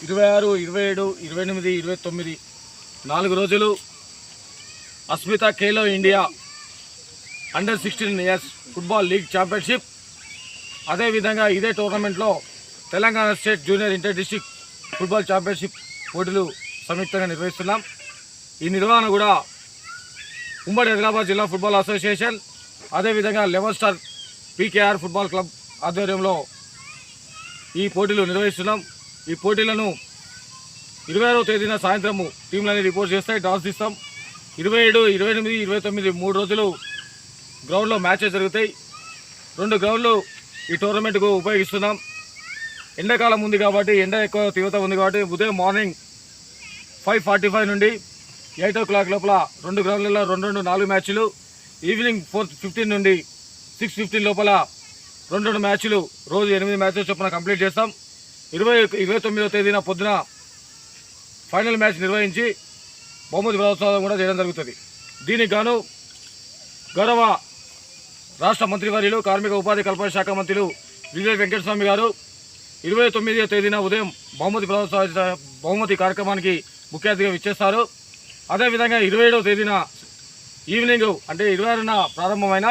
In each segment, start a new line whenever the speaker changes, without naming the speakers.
26, 27, 28, 29 4 రోజులు అస్మిత ఖేలో ఇండియా అండర్-16 years football league championship, అదేవిధంగా ఇదే టోర్నమెంట్లో Telangana state junior inter district football championship పోటీలు సంయుక్తంగా నిర్వహిస్తున్నాం. ఈ నిర్వహణ కూడా ఉమ్మడి ఆదిలాబాద్ జిల్లా ఫుట్బాల్ అసోసియేషన్, అదేవిధంగా eleven star PKR football club ఆధ్వర్యంలో ఈ పోటీలు నిర్వహిస్తున్నాం. ఈ పోటీలను 26వ తేదీన సాయంత్రము టీంలన్నీ రిపోర్ట్ చేస్తాయి, డ్రాస్ తీస్తాం. 27, 28, 29 3 రోజులు గ్రౌండ్లో మ్యాచెస్ జరుగుతాయి. 2 గ్రౌండ్లు ఈ టోర్నమెంట్కు ఉపయోగిస్తున్నాం. ఎండాకాలం ఉంది కాబట్టి, ఎండ ఎక్కువ తీవ్రత ఉంది కాబట్టి ఉదయం మార్నింగ్ 5:45 నుండి 8 o'clock లోపల 2 గ్రౌండ్లలో 2 4 మ్యాచ్లు, ఈవినింగ్ 4:15 నుండి 6:15 లోపల 2 మ్యాచ్లు, రోజు 8 మ్యాచెస్ చొప్పున కంప్లీట్ చేస్తాం. 29వ తేదీన పొద్దున ఫైనల్ మ్యాచ్ నిర్వహించి బహుమతి ప్రదర్శన కూడా చేయడం జరుగుతుంది. దీనికి గాను గౌరవ రాష్ట్ర మంత్రివర్యులు కార్మిక ఉపాధి కల్పన శాఖ మంత్రులు విజయ వెంకటస్వామి గారు 29వ తేదీన ఉదయం బహుమతి కార్యక్రమానికి ముఖ్య అతిథిగా ఇచ్చేస్తారు. అదేవిధంగా 27వ తేదీన ఈవినింగ్, అంటే 26న ప్రారంభమైన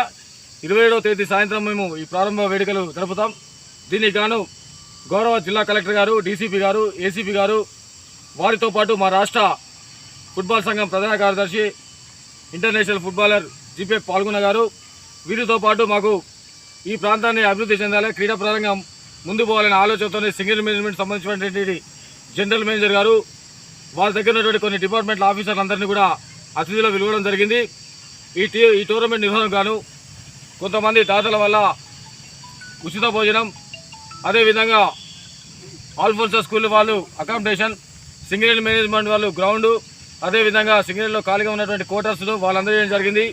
27వ తేదీ సాయంత్రం మేము ఈ ప్రారంభ వేడుకలు జరుపుతాం. దీనికి గాను గౌరవ జిల్లా కలెక్టర్ గారు, డీసీపీ గారు, ఏసీపీ గారు, వారితో పాటు మా రాష్ట్ర ఫుట్బాల్ సంఘం ప్రధాన కార్యదర్శి ఇంటర్నేషనల్ ఫుట్బాలర్ జీపీ పాల్గొన్న గారు, వీరితో పాటు మాకు ఈ ప్రాంతాన్ని అభివృద్ధి చెందాలి, క్రీడాపరంగా ముందు పోవాలనే ఆలోచనతోనే సింగిల్ మేనేజ్మెంట్ సంబంధించినటువంటి జనరల్ మేనేజర్ గారు, వాళ్ళ దగ్గర ఉన్నటువంటి కొన్ని డిపార్ట్మెంట్ల ఆఫీసర్లందరినీ కూడా అతిథిలో పిలవడం జరిగింది. ఈ టోర్నమెంట్ నిర్వహణకు గాను కొంతమంది దాతల వల్ల ఉచిత భోజనం, అదేవిధంగా ఆల్ఫోన్సా స్కూల్ వాళ్ళు అకామిడేషన్, సింగరేణి మేనేజ్మెంట్ వాళ్ళు గ్రౌండు, అదేవిధంగా సింగరేణిలో ఖాళీగా ఉన్నటువంటి క్వార్టర్స్ను వాళ్ళందరూ చేయడం జరిగింది.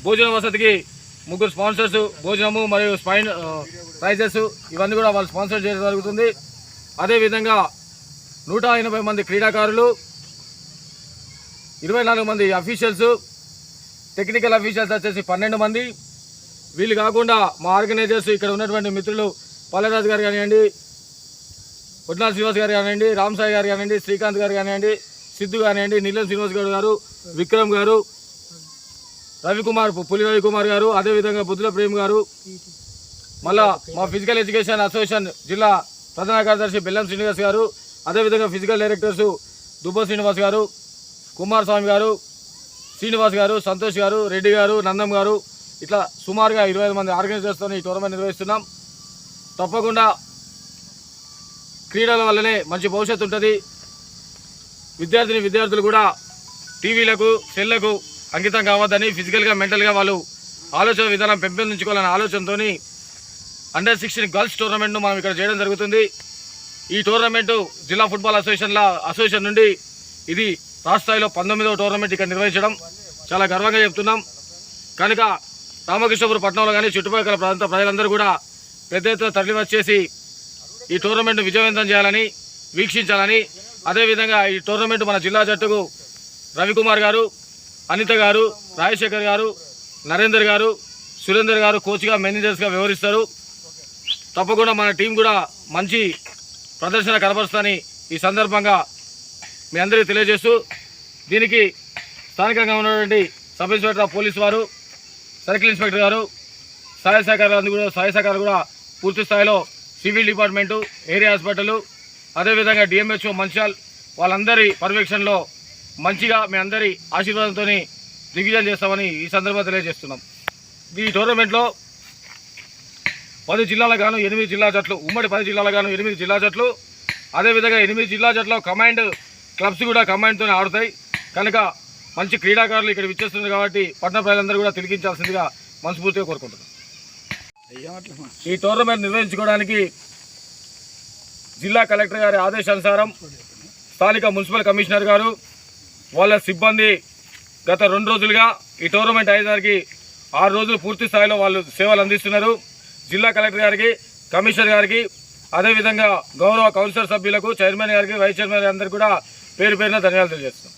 భోజన వసతికి 3 స్పాన్సర్స్, భోజనము మరియు ప్రైజెస్ ఇవన్నీ కూడా వాళ్ళు స్పాన్సర్ చేయడం జరుగుతుంది. అదేవిధంగా 180 మంది క్రీడాకారులు, 24 మంది అఫీషియల్స్, టెక్నికల్ అఫీషియల్స్ వచ్చేసి 12 మంది. వీళ్ళు కాకుండా మా ఆర్గనైజర్స్ ఇక్కడ ఉన్నటువంటి మిత్రులు పల్లెరాజు గారు కానివ్వండి, వడ్నాల శ్రీనివాస్ గారు కానివ్వండి, రామ్సాయి గారు కానివ్వండి, శ్రీకాంత్ గారు కానివ్వండి, సిద్ధు కానివ్వండి, నీలం శ్రీనివాస్ గౌడ్ గారు, విక్రమ్ గారు, పులి రవికుమార్ గారు, అదేవిధంగా బుద్ధుల ప్రేమ్ గారు, మళ్ళా మా ఫిజికల్ ఎడ్యుకేషన్ అసోసియేషన్ జిల్లా ప్రధాన కార్యదర్శి బెల్లం శ్రీనివాస్ గారు, అదేవిధంగా ఫిజికల్ డైరెక్టర్స్ దుబ్బ శ్రీనివాస్ గారు, కుమారస్వామి గారు, శ్రీనివాస్ గారు, సంతోష్ గారు, రెడ్డి గారు, నందం గారు, ఇట్లా సుమారుగా 25 మంది ఆర్గనైజర్స్తో ఈ టోర్నమెంట్ నిర్వహిస్తున్నాం. తప్పకుండా క్రీడల వల్లనే మంచి భవిష్యత్తు ఉంటుంది. విద్యార్థులు కూడా టీవీలకు, సెల్లకు అంకితం కావద్దని, ఫిజికల్గా మెంటల్గా వాళ్ళు ఆలోచన విధానం పెంపొందించుకోవాలనే ఆలోచనతో అండర్-16 గర్ల్స్ టోర్నమెంట్ను మనం ఇక్కడ చేయడం జరుగుతుంది. ఈ టోర్నమెంటు జిల్లా ఫుట్బాల్ అసోసియేషన్ నుండి ఇది రాష్ట్ర స్థాయిలో 19వ టోర్నమెంట్ ఇక్కడ నిర్వహించడం చాలా గర్వంగా చెప్తున్నాం. కనుక రామకృష్ణపురం పట్టణంలో కానీ చుట్టుపక్కల ప్రాంత ప్రజలందరూ కూడా పెద్ద ఎత్తున తరలి వచ్చేసి ఈ టోర్నమెంట్ విజయవంతం చేయాలని, వీక్షించాలని, అదేవిధంగా ఈ టోర్నమెంట్ మన జిల్లా జట్టుకు రవికుమార్ గారు, అనిత గారు, రాజశేఖర్ గారు, నరేందర్ గారు, సురేందర్ గారు కోచ్గా, మేనేజర్స్గా వ్యవహరిస్తారు. తప్పకుండా మన టీం కూడా మంచి ప్రదర్శన కనబరుస్తుందని ఈ సందర్భంగా మీ అందరికీ తెలియజేస్తూ, దీనికి స్థానికంగా ఉన్నటువంటి సబ్ ఇన్స్పెక్టర్ పోలీసు వారు, సర్కిల్ ఇన్స్పెక్టర్ గారు, సహాయ సహకారాలు కూడా పూర్తి స్థాయిలో సివిల్ డిపార్ట్మెంటు, ఏరియా హాస్పిటల్, అదేవిధంగా డిఎంహెచ్ఓ మంచిర్యాల్ వాళ్ళందరి పర్యవేక్షణలో మంచిగా మీ అందరి ఆశీర్వాదంతో దిగ్విజయం చేస్తామని ఈ సందర్భంగా తెలియజేస్తున్నాం. ఈ టోర్నమెంట్లో 10 జిల్లాలకు గాను 8 జిల్లా జట్లు, ఉమ్మడి 10 జిల్లాలకు గాను 8 జిల్లా జట్లు, అదేవిధంగా 8 జిల్లా జట్లో కమాండ్ క్లబ్స్ కూడా కమాండ్తోనే ఆడుతాయి. కనుక మంచి క్రీడాకారులు ఇక్కడ విచ్చేస్తున్నారు కాబట్టి పట్టణ ప్రజలందరూ కూడా తిలకించాల్సిందిగా మనస్ఫూర్తిగా కోరుకుంటున్నాం. ఈ టోర్నమెంట్ నిర్వహించుకోవడానికి జిల్లా కలెక్టర్ గారి ఆదేశానుసారం స్థానిక మున్సిపల్ కమిషనర్ గారు, వాళ్ళ సిబ్బంది గత 2 రోజులుగా ఈ టోర్నమెంట్ అయ్యేదానికి 6 రోజులు పూర్తి స్థాయిలో వాళ్ళు సేవలు అందిస్తున్నారు. జిల్లా కలెక్టర్ గారికి, కమిషనర్ గారికి, అదేవిధంగా గౌరవ కౌన్సిలర్ సభ్యులకు, చైర్మన్ గారికి, వైస్ చైర్మన్ గారికి అందరికీ కూడా పేరు పేరున ధన్యవాదాలు తెలియజేస్తున్నాం.